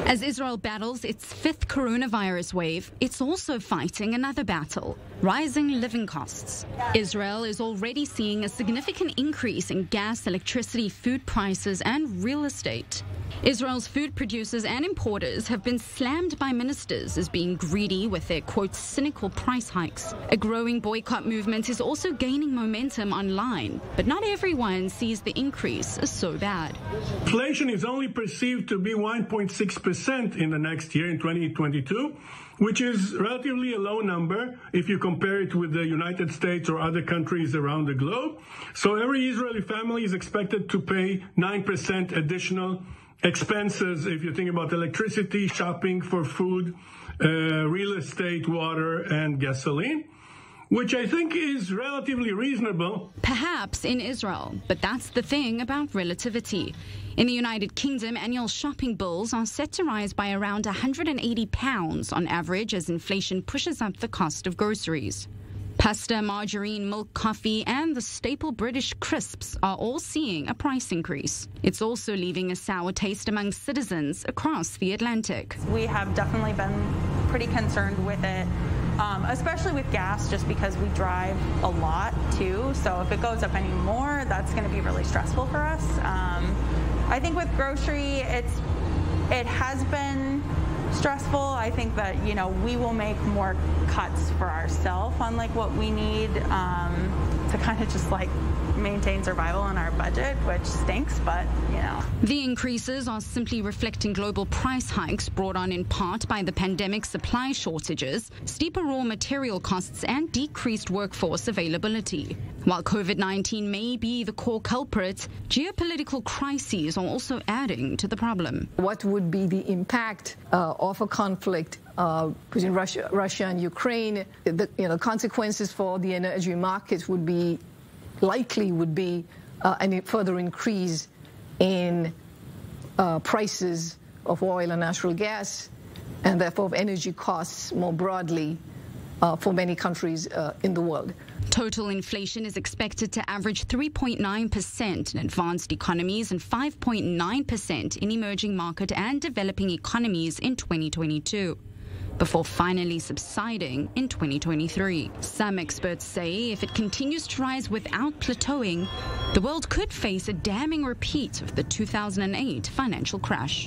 As Israel battles its fifth coronavirus wave, it's also fighting another battle: rising living costs. Israel is already seeing a significant increase in gas, electricity, food prices, and real estate. Israel's food producers and importers have been slammed by ministers as being greedy with their, quote, cynical price hikes. A growing boycott movement is also gaining momentum online, but not everyone sees the increase as so bad. Inflation is only perceived to be 1.6% in the next year, in 2022, which is relatively a low number if you compare it with the United States or other countries around the globe. So every Israeli family is expected to pay 9% additional expenses if you think about electricity, shopping for food, real estate, water, and gasoline, which I think is relatively reasonable. Perhaps in Israel, but that's the thing about relativity. In the United Kingdom, annual shopping bills are set to rise by around £180 on average as inflation pushes up the cost of groceries. Pasta, margarine, milk, coffee, and the staple British crisps are all seeing a price increase. It's also leaving a sour taste among citizens across the Atlantic. We have definitely been pretty concerned with it, especially with gas, just because we drive a lot too. So if it goes up any more, that's going to be really stressful for us. I think with grocery, it has been stressful. I think that, we will make more cuts for ourselves on what we need to kind of just maintain survival in our budget, which stinks, but The increases are simply reflecting global price hikes brought on in part by the pandemic supply shortages, steeper raw material costs, and decreased workforce availability. While COVID-19 may be the core culprit, geopolitical crises are also adding to the problem. What would be the impact of a conflict between Russia and Ukraine? The consequences for the energy markets would be a further increase in prices of oil and natural gas, and therefore of energy costs more broadly for many countries in the world. Total inflation is expected to average 3.9% in advanced economies and 5.9% in emerging market and developing economies in 2022. Before finally subsiding in 2023. Some experts say if it continues to rise without plateauing, the world could face a damning repeat of the 2008 financial crash.